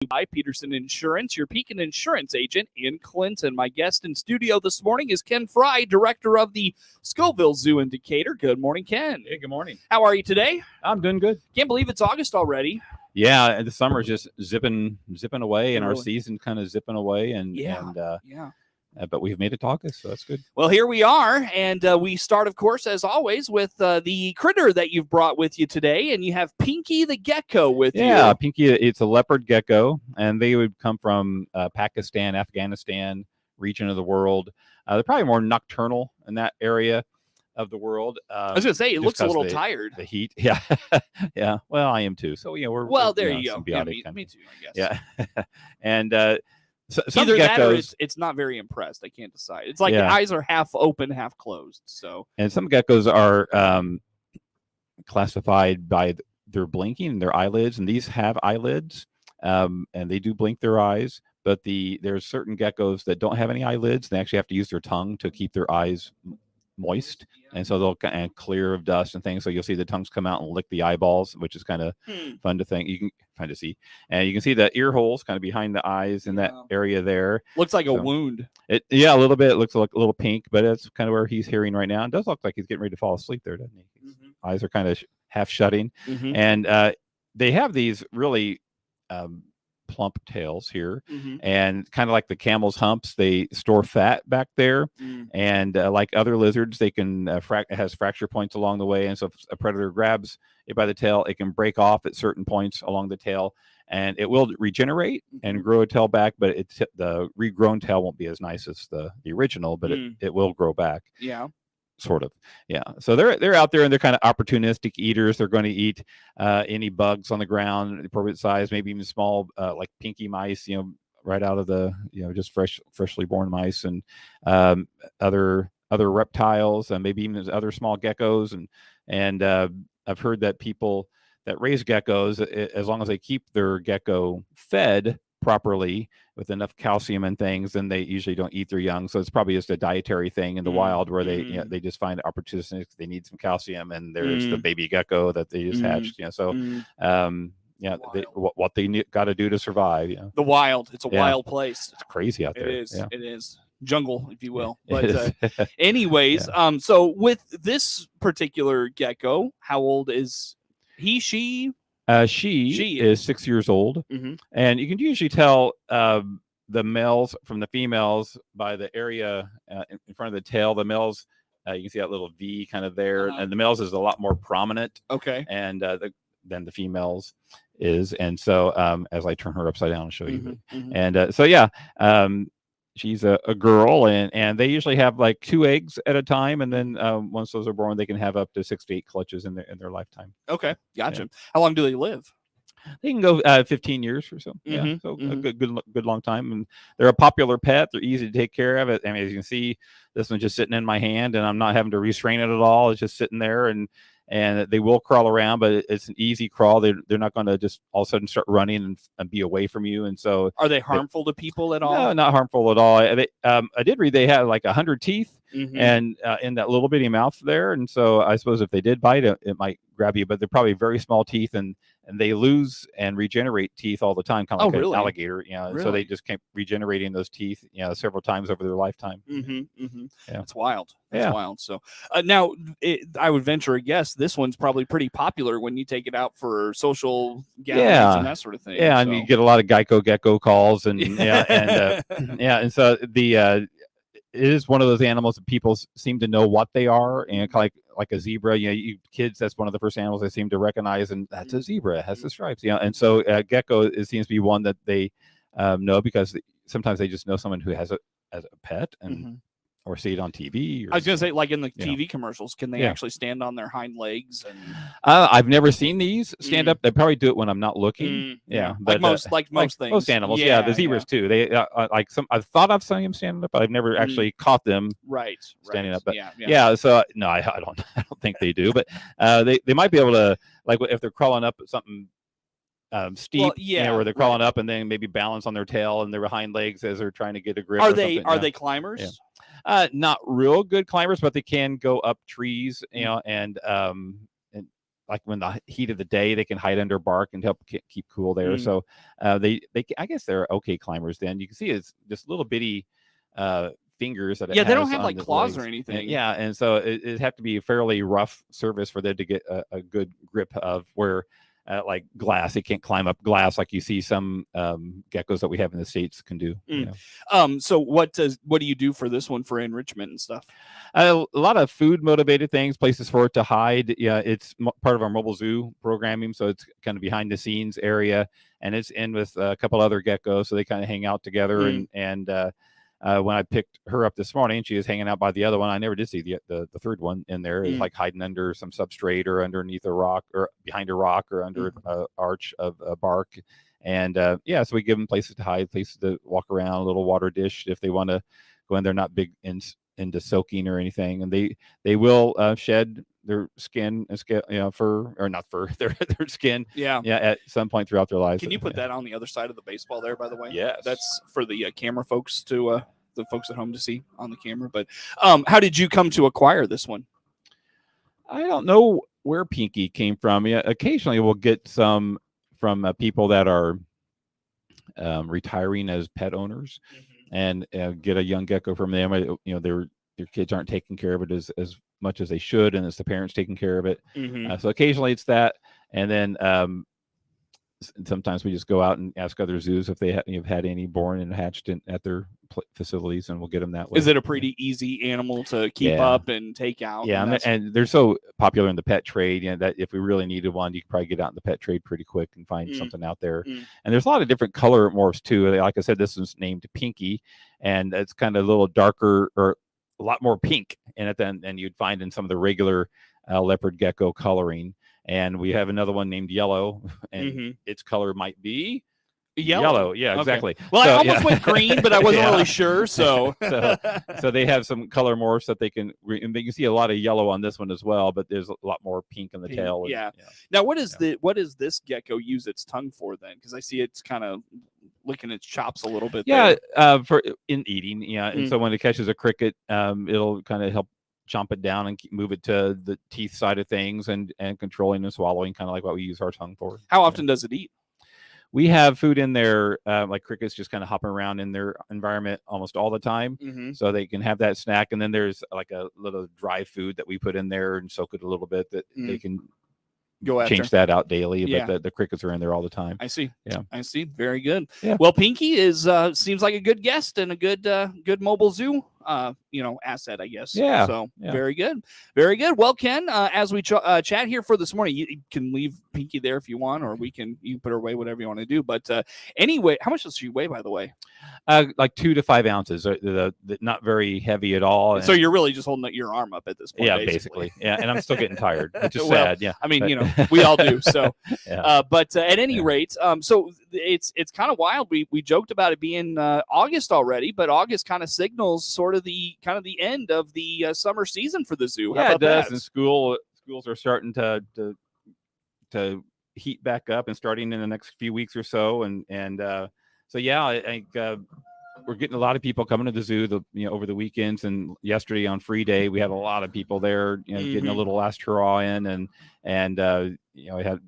by Peterson Insurance, your Pekin insurance agent in Clinton. My guest in studio this morning is Ken Frye, director of the Scovill Zoo in Decatur. Good morning, Ken. Hey, good morning. How are you today? I'm doing good. Can't believe it's August already. Yeah, the summer's just zipping away, and Really? our season kind of zipping away, but we've made it to August, so that's good. Well, here we are, and we start, of course, as always, with the critter that you've brought with you today, and you have Pinky the gecko with you. Yeah, Pinky, it's a leopard gecko, and they would come from Pakistan, Afghanistan region of the world. They're probably more nocturnal in that area of the world. I was going to say, it looks a little tired. The heat, yeah. Yeah, well, I am too. So, there you go. Yeah, me too, I guess. Yeah. And some either geckos, that or it's not very impressed. I can't decide. It's like the eyes are half open, half closed. And some geckos are classified by their blinking and their eyelids, and these have eyelids, and they do blink their eyes. But there's certain geckos that don't have any eyelids. They actually have to use their tongue to keep their eyes moist, and so they'll kind of clear of dust and things. So you'll see the tongues come out and lick the eyeballs, which is kind of fun to think. You can see, and you can see the ear holes kind of behind the eyes in that area there. Looks like a wound. A little bit. It looks like a little pink, but it's kind of where he's hearing right now. It does look like he's getting ready to fall asleep there, doesn't he? Eyes are kind of half shutting, and they have these really plump tails here, and kind of like the camel's humps, they store fat back there, and like other lizards, they can it has fracture points along the way, and so if a predator grabs it by the tail, it can break off at certain points along the tail, and it will regenerate and grow a tail back, but the regrown tail won't be as nice as the original, but it will grow back. Sort of. Yeah. So they're out there, and they're kind of opportunistic eaters. They're going to eat any bugs on the ground, appropriate size, maybe even small, like pinky mice, right out of the, just freshly born mice, and other reptiles, and maybe even other small geckos. And I've heard that people that raise geckos, as long as they keep their gecko fed properly with enough calcium and things, then they usually don't eat their young. So it's probably just a dietary thing in the wild where they just find it opportunistic. They need some calcium, and there's the baby gecko that they just hatched. What they got to do to survive. The wild. It's a wild place. It's crazy out there. It is. It is jungle, if you will. But anyways, so with this particular gecko, how old is he? She? She is 6 years old, and you can usually tell the males from the females by the area in front of the tail. The males, you can see that little V kind of there, and the males is a lot more prominent. Okay. And than the females is, and so as I turn her upside down, I'll show you. And she's a girl, and they usually have like 2 eggs at a time, and then once those are born, they can have up to 6 to 8 clutches in their lifetime. Okay, gotcha. Yeah. How long do they live? They can go 15 years or so. So a good long time, and they're a popular pet. They're easy to take care of. I mean, as you can see, this one's just sitting in my hand, and I'm not having to restrain it at all. It's just sitting there, and they will crawl around, but it's an easy crawl. They're not going to just all of a sudden start running and be away from you. And so, are they harmful to people at all? No, not harmful at all. I did read they had like 100 teeth, and in that little bitty mouth there. And so I suppose if they did bite, it might grab you. But they're probably very small teeth, and they lose and regenerate teeth all the time, kind of like an alligator. Really? So they just keep regenerating those teeth, several times over their lifetime. That's wild. That's wild. So now I would venture a guess this one's probably pretty popular when you take it out for social gatherings and that sort of thing. Yeah, and you get a lot of gecko calls, and and so it is one of those animals that people seem to know what they are, and kind of like a zebra. You kids, that's one of the first animals they seem to recognize, and that's a zebra. It has the stripes. And so gecko, it seems to be one that they know, because sometimes they just know someone who has as a pet, and or see it on TV. I was going to say, like in the TV commercials, can they actually stand on their hind legs? And I've never seen these stand up. They probably do it when I'm not looking. But most things. Most animals. Yeah, the zebras too. They I've thought I've seen them stand up, but I've never actually caught them standing up. But so no, I don't think they do. But they might be able to, like if they're crawling up something steep, where they're crawling up and then maybe balance on their tail and their hind legs as they're trying to get a grip. Are they climbers? Not real good climbers, but they can go up trees, and like when the heat of the day, they can hide under bark and help keep cool there. So they I guess they're okay climbers. Then you can see it's just little bitty fingers that they don't have like claws or anything. And so it have to be a fairly rough surface for them to get a good grip of where. Like glass, it can't climb up glass like you see some geckos that we have in the States can do. So what do you do for this one for enrichment and stuff? A lot of food motivated things, places for it to hide. Yeah, it's part of our mobile zoo programming, so it's kind of behind the scenes area, and it's in with a couple other geckos, so they kind of hang out together. And when I picked her up this morning, she was hanging out by the other one. I never did see the third one in there. It's like hiding under some substrate or underneath a rock or behind a rock or under an arch of bark. And so we give them places to hide, places to walk around, a little water dish if they want to go in. They're not big into soaking or anything, and they will shed their skin and fur, or not fur, their skin. At some point throughout their lives. Can you put that on the other side of the baseball there, by the way? Yes. That's for the camera folks to the folks at home to see on the camera. But how did you come to acquire this one? I don't know where Pinky came from. Yeah, occasionally we'll get some from people that are retiring as pet owners, and get a young gecko from them. Their kids aren't taking care of it as much as they should, and it's the parents taking care of it. So occasionally it's that, and then sometimes we just go out and ask other zoos if they have had any born and hatched at their facilities, and we'll get them that way. Is it a pretty easy animal to keep up and take out? Yeah, and they're so popular in the pet trade, that if we really needed one, you could probably get out in the pet trade pretty quick and find something out there. And there's a lot of different color morphs too. Like I said, this was named Pinky, and it's kind of a little darker or a lot more pink in it than you'd find in some of the regular leopard gecko coloring. And we have another one named Yellow, and its color might be yellow. Yeah, exactly. Okay. Well, I almost went green, but I wasn't really sure. So they have some color morphs that they can, and you can see a lot of yellow on this one as well, but there's a lot more pink in the tail. Now, what does this gecko use its tongue for then? Because I see it's kind of licking its chops a little bit. For in eating. And so when it catches a cricket, it'll kind of help chomp it down and move it to the teeth side of things, and controlling and swallowing, kind of like what we use our tongue for. How often does it eat? We have food in there, like crickets just kind of hopping around in their environment almost all the time. So they can have that snack. And then there's like a little dry food that we put in there and soak it a little bit, that they can go after. Change that out daily, but the crickets are in there all the time. I see. Yeah, I see. Very good. Yeah. Well, Pinky is seems like a good guest and a good mobile zoo asset, I guess. Yeah. So very good. Very good. Well, Ken, as we chat here for this morning, you can leave Pinky there if you want, or you can put her away, whatever you want to do. But anyway, how much does she weigh, by the way? Like 2 to 5 ounces. Not very heavy at all. And so you're really just holding your arm up at this point. Yeah, basically. Yeah, and I'm still getting tired, which is sad. Yeah. I mean, we all do. So, but at any rate, so it's kind of wild. We joked about it being August already, but August kind of signals sort of the end of the summer season for the zoo. How about it does. that? And schools are starting to heat back up and starting in the next few weeks or so. And so I think we're getting a lot of people coming to the zoo over the weekends, and yesterday on Free Day we had a lot of people there, getting a little last hurrah in, and I had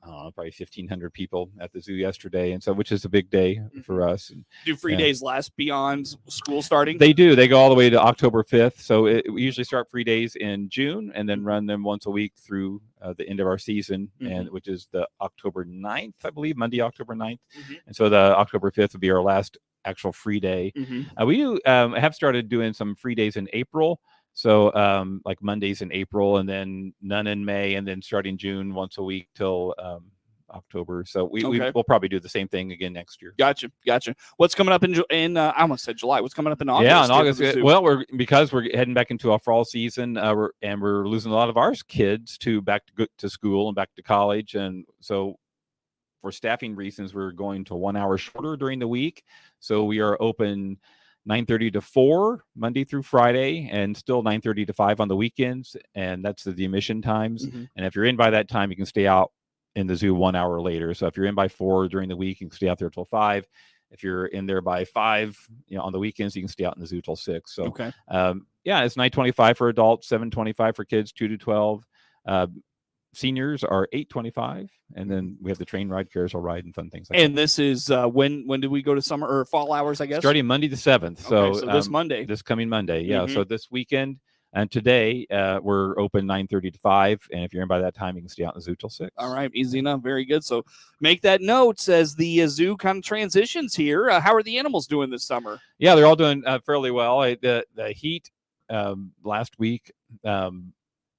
probably 1,500 people at the zoo yesterday, and so which is a big day for us. Do Free Days last beyond school starting? They do. They go all the way to October 5th. So we usually start Free Days in June and then run them once a week through the end of our season, and which is the October 9th, I believe, Monday, October 9th. And so the October 5th will be our last actual free day. We do have started doing some free days in April. So like Mondays in April, and then none in May, and then starting June once a week till October. So we'll probably do the same thing again next year. Gotcha. What's coming up in I almost said July. What's coming up in August? Yeah, in August. Well, because we're heading back into our fall season, we're losing a lot of our kids back to school and back to college, and so for staffing reasons, we're going to 1 hour shorter during the week. So we are open 9:30 to 4 Monday through Friday, and still 9:30 to 5 on the weekends, and that's the admission times. And if you're in by that time, you can stay out in the zoo 1 hour later. So if you're in by 4 during the week, you can stay out there till 5. If you're in there by 5, on the weekends, you can stay out in the zoo till 6. So it's $9.25 for adults, $7.25 for kids 2 to 12. seniors are $8.25, and then we have the train ride, carousel ride, and fun things like and this is when do we go to summer or fall hours, I guess? Starting Monday the 7th. So this Monday. This coming Monday. Yeah. So this weekend and today we're open 9:30 to 5. And if you're in by that time, you can stay out in the zoo till 6. All right. Easy enough. Very good. So make that note as the zoo kind of transitions here. How are the animals doing this summer? Yeah, they're all doing fairly well. The heat last week,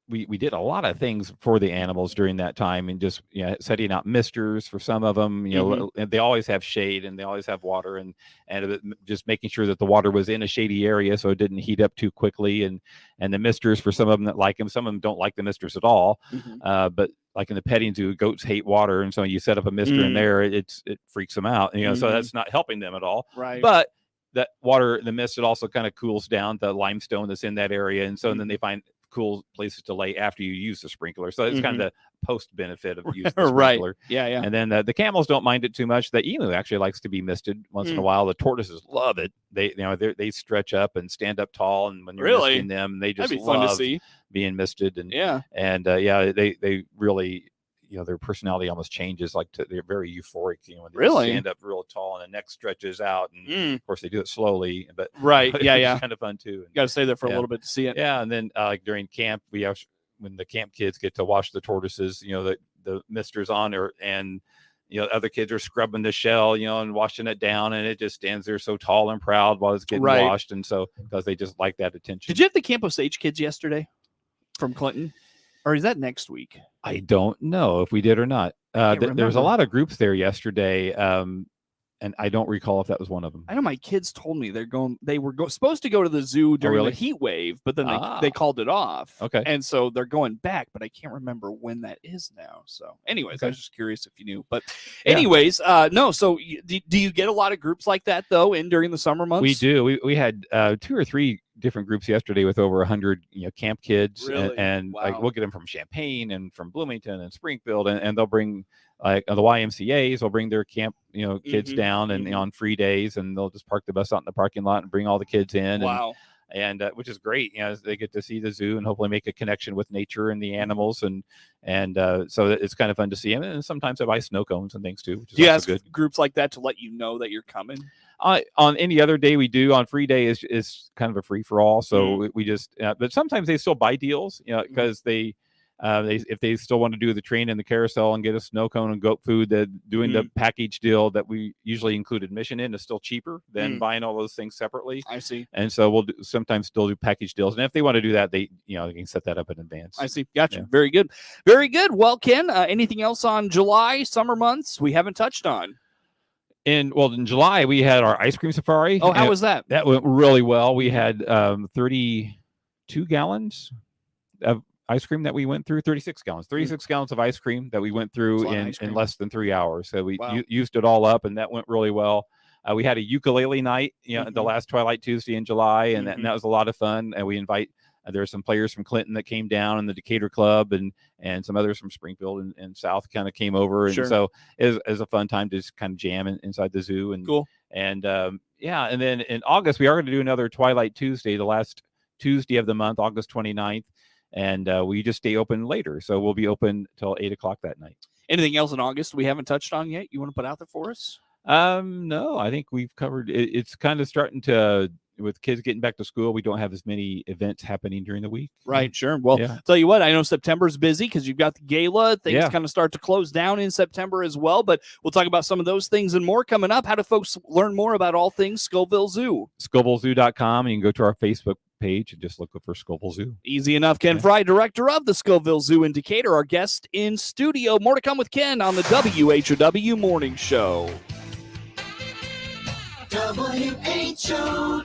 we did a lot of things for the animals during that time, and just setting out misters for some of them. And they always have shade and they always have water, and just making sure that the water was in a shady area so it didn't heat up too quickly. And the misters for some of them that like them, some of them don't like the misters at all. But like in the petting zoo, goats hate water, and so you set up a mister in there, it freaks them out. So that's not helping them at all. Right. But that water, the mist, it also kind of cools down the limestone that's in that area, and so and then they find cool places to lay after you use the sprinkler. So it's kind of the post benefit of using the sprinkler. Right. Yeah. And then the camels don't mind it too much. The emu actually likes to be misted once in a while. The tortoises love it. They stretch up and stand up tall, and when you're misting them, they just That'd be fun love to see. being misted. And they really, their personality almost changes. They're very euphoric. When they stand up real tall and the neck stretches out, and of course they do it slowly. But it's kind of fun too. You got to stay there for a little bit to see it. Yeah, and then during camp, we have when the camp kids get to watch the tortoises. The misters on there, and other kids are scrubbing the shell, and washing it down, and it just stands there so tall and proud while it's getting washed, and so because they just like that attention. Did you have the Camp Osage kids yesterday from Clinton? Or is that next week? I don't know if we did or not. There was a lot of groups there yesterday, and I don't recall if that was one of them. I know my kids told me they were supposed to go to the zoo during the heat wave, but then they called it off. Okay. And so they're going back, but I can't remember when that is now. So anyways, I was just curious if you knew. But anyways, no. So do you get a lot of groups like that, though, during the summer months? We do. We had 2 or 3 different groups yesterday with over 100 camp kids. Really? And we'll get them from Champaign and from Bloomington and Springfield, and they'll bring the YMCAs will bring their camp kids down and on free days, and they'll just park the bus out in the parking lot and bring all the kids in. And which is great. They get to see the zoo and hopefully make a connection with nature and the animals, and so it's kind of fun to see them. And sometimes I buy snow cones and things too, which is do you ask good. Groups like that to let you know that you're coming? On any other day we do. On free day is kind of a free for all. So we just but sometimes they still buy deals, because they if they still want to do the train and the carousel and get a snow cone and goat food, that doing the package deal that we usually include admission in is still cheaper than buying all those things separately. I see. And so we'll sometimes still do package deals, and if they want to do that, they they can set that up in advance. I see. Gotcha. Yeah. Very good. Very good. Well, Ken, anything else on July, summer months we haven't touched on? In July we had our ice cream safari. Oh, how was that? That went really well. We had 32 gallons of ice cream that we went through. 36 gallons of ice cream that we went through in less than 3 hours. So we used it all up, and that went really well. We had a ukulele night, the last Twilight Tuesday in July, and that was a lot of fun. And we invite there are some players from Clinton that came down, and the Decatur Club, and some others from Springfield and South kind of came over, and so it was a fun time to just kind of jam inside the zoo. And cool. And and then in August we are going to do another Twilight Tuesday, the last Tuesday of the month, August 29th. And we just stay open later. So we'll be open till 8:00 that night. Anything else in August we haven't touched on yet you want to put out there for us? No, I think we've covered it. It's kind of starting to, with kids getting back to school, we don't have as many events happening during the week. Right. Sure. Well, tell you what, I know September's busy because you've got the gala. Things kind of start to close down in September as well, but we'll talk about some of those things and more coming up. How do folks learn more about all things Scovill Zoo? ScovillZoo.com, and you can go to our Facebook page and just look for Scovill Zoo. Easy enough. Ken Frye, director of the Scovill Zoo in Decatur, our guest in studio. More to come with Ken on the WHOW Morning Show. WHOW.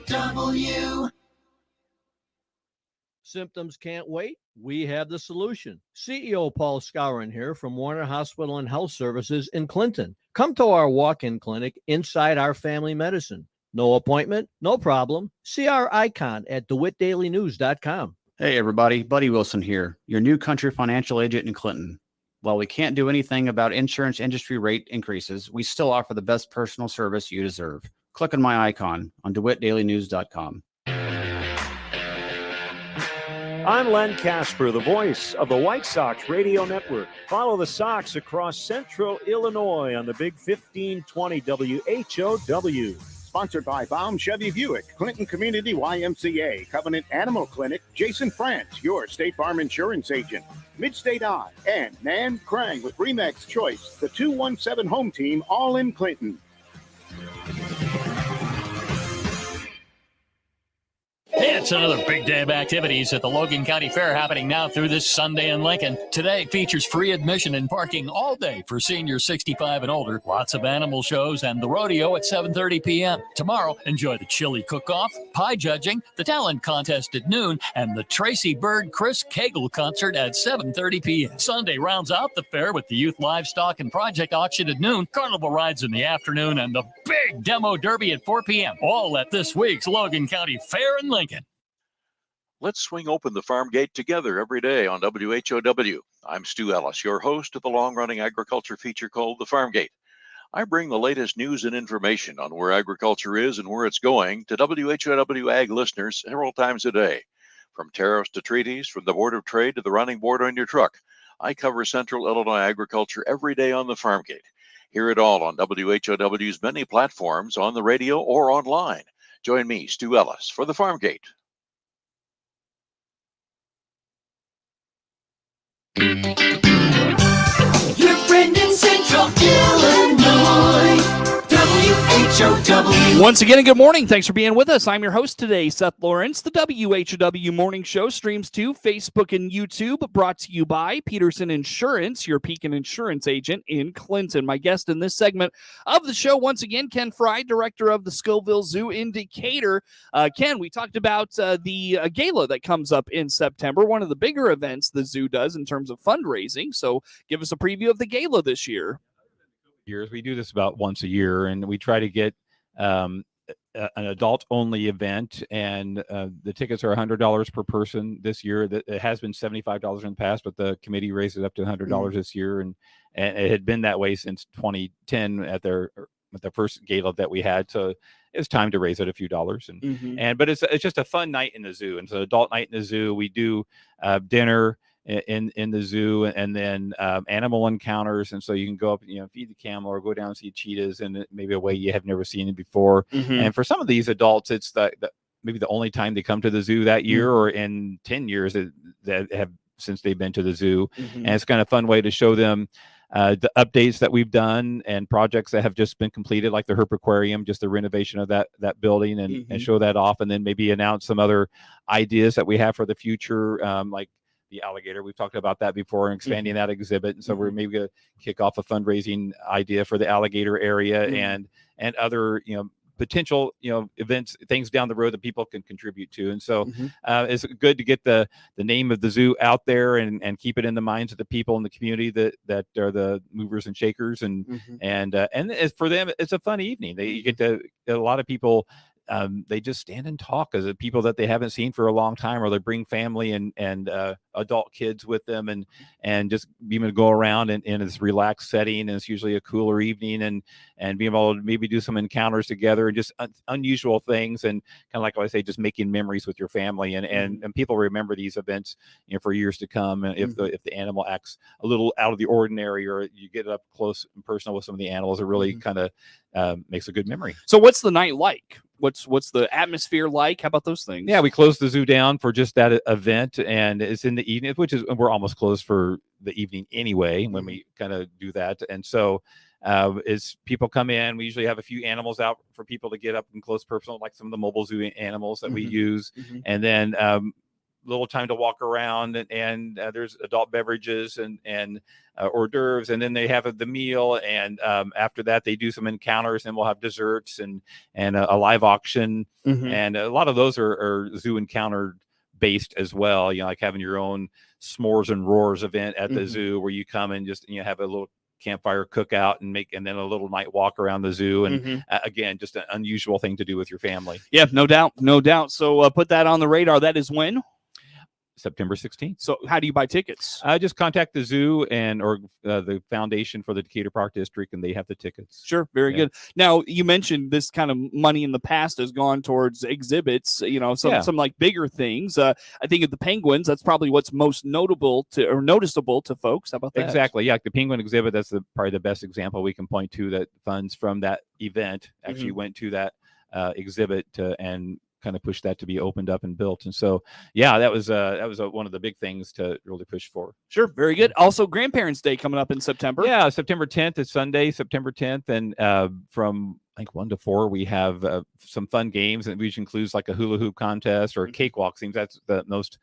Symptoms can't wait? We have the solution. CEO Paul Scourin here from Warner Hospital and Health Services in Clinton. Come to our walk-in clinic inside our family medicine. No appointment, no problem. See our icon at DeWittDailyNews.com. Hey everybody, Buddy Wilson here, your new country financial agent in Clinton. While we can't do anything about insurance industry rate increases, we still offer the best personal service you deserve. Click on my icon on DeWittDailyNews.com. I'm Len Casper, the voice of the White Sox Radio Network. Follow the Sox across central Illinois on the Big 1520 WHOW. Sponsored by Baum Chevy Buick, Clinton Community YMCA, Covenant Animal Clinic, Jason France, your State Farm Insurance agent, Midstate Eye, and Nan Krang with Remax Choice, the 217 home team, all in Clinton. It's another big day of activities at the Logan County Fair happening now through this Sunday in Lincoln. Today features free admission and parking all day for seniors 65 and older. Lots of animal shows and the rodeo at 7:30 p.m. Tomorrow, enjoy the chili cook-off, pie judging, the talent contest at noon, and the Tracy Bird Chris Cagle concert at 7:30 p.m. Sunday rounds out the fair with the youth livestock and project auction at noon, carnival rides in the afternoon, and the big demo derby at 4 p.m. All at this week's Logan County Fair in Lincoln. Let's swing open the farm gate together every day on WHOW. I'm Stu Ellis, your host of the long-running agriculture feature called The Farm Gate. I bring the latest news and information on where agriculture is and where it's going to WHOW Ag listeners several times a day. From tariffs to treaties, from the Board of Trade to the running board on your truck, I cover central Illinois agriculture every day on The Farm Gate. Hear it all on WHOW's many platforms on the radio or online. Join me, Stu Ellis, for The Farm Gate. Your friend in Central Illinois, WHOW. Once again, good morning. Thanks for being with us. I'm your host today, Seth Lawrence. The WHOW Morning Show streams to Facebook and YouTube, brought to you by Peterson Insurance, your Pekin Insurance agent in Clinton. My guest in this segment of the show, once again, Ken Frye, director of the Scovill Zoo in Decatur. Ken, we talked about the gala that comes up in September, one of the bigger events the zoo does in terms of fundraising. So give us a preview of the gala this year. We do this about once a year, and we try to get an adult-only event, and the tickets are $100 per person this year. It has been $75 in the past, but the committee raised it up to $100 this year, and it had been that way since 2010 at the first gala that we had. So it's time to raise it a few dollars, but it's just a fun night in the zoo. And so adult night in the zoo, we do dinner in the zoo, and then animal encounters, and so you can go up, feed the camel or go down and see cheetahs and maybe a way you have never seen it before. And for some of these adults, it's maybe the only time they come to the zoo that year, or in 10 years that have since they've been to the zoo. And it's kind of a fun way to show them the updates that we've done and projects that have just been completed, like the Herp Aquarium, just the renovation of that building, and show that off, and then maybe announce some other ideas that we have for the future, like the alligator. We've talked about that before, and expanding that exhibit. And so we're maybe going to kick off a fundraising idea for the alligator area, and other, potential, events, things down the road that people can contribute to. And so it's good to get the name of the zoo out there and keep it in the minds of the people in the community that are the movers and shakers. And for them, it's a fun evening. You get to, a lot of people, they just stand and talk as people that they haven't seen for a long time, or they bring family and adult kids with them, and just be able to go around in this relaxed setting. And it's usually a cooler evening, and being able to maybe do some encounters together, and just unusual things, and kind of like I say, just making memories with your family, and people remember these events, for years to come. And if the animal acts a little out of the ordinary, or you get up close and personal with some of the animals, it really kind of makes a good memory. So what's the night like? What's the atmosphere like? How about those things? Yeah, we closed the zoo down for just that event, and it's in the evening, we're almost closed for the evening anyway when we kind of do that. And so as people come in, we usually have a few animals out for people to get up and close personal, like some of the mobile zoo animals that we use, and then little time to walk around, and there's adult beverages and hors d'oeuvres, and then they have the meal, and after that they do some encounters, and we'll have desserts and a live auction, and a lot of those are zoo encounter based as well, like having your own s'mores and roars event at the zoo, where you come and just have a little campfire cookout and then a little night walk around the zoo, and again, just an unusual thing to do with your family. Yeah, no doubt. So put that on the radar. That is when? September 16th. So how do you buy tickets? Just contact the zoo or the foundation for the Decatur Park District, and they have the tickets. Sure, very good. Now, you mentioned this kind of money in the past has gone towards exhibits, some like bigger things. I think of the penguins, that's probably what's most noticeable to folks. How about that? Exactly. Yeah, the penguin exhibit, that's probably the best example we can point to, that funds from that event actually went to that exhibit and kind of push that to be opened up and built. And so, that was one of the big things to really push for. Sure. Very good. Also, Grandparents' Day coming up in September. Yeah. September 10th is Sunday, September 10th. And from I think 1 to 4, we have some fun games, which includes like a hula hoop contest or a cakewalk. Seems that's the most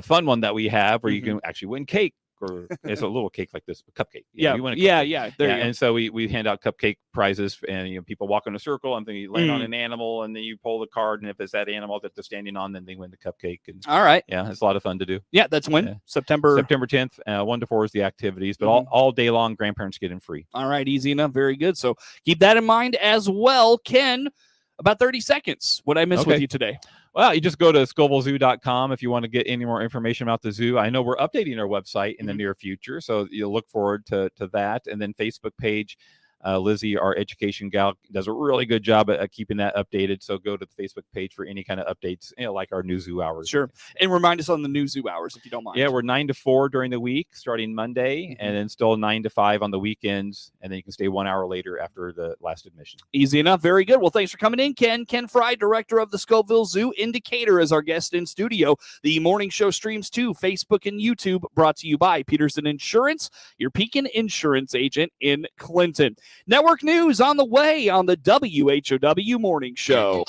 fun one that we have, where you can actually win cake. Or it's a little cake like this, a cupcake. You win a cupcake. There you go. And so we hand out cupcake prizes, and people walk in a circle, and then you land on an animal, and then you pull the card, and if it's that animal that they're standing on, then they win the cupcake. And all right, it's a lot of fun to do. Yeah, that's when September 10th, 1 to 4 is the activities, but all day long, grandparents get in free. All right, easy enough, very good. So keep that in mind as well, Ken. About 30 seconds. What I missed with you today? Well, you just go to scovillzoo.com if you want to get any more information about the zoo. I know we're updating our website in the near future, so you'll look forward to that. And then Facebook page, Lizzie, our education gal, does a really good job at keeping that updated. So go to the Facebook page for any kind of updates, like our new zoo hours. Sure. And remind us on the new zoo hours, if you don't mind. Yeah, we're 9 to 4 during the week, starting Monday, and then still 9 to 5 on the weekends. And then you can stay 1 hour later after the last admission. Easy enough. Very good. Well, thanks for coming in, Ken. Ken Frye, director of the Scovill Zoo in Decatur, is our guest in studio. The morning show streams to Facebook and YouTube, brought to you by Peterson Insurance, your Pekin insurance agent in Clinton. Network news on the way on the WHOW Morning Show.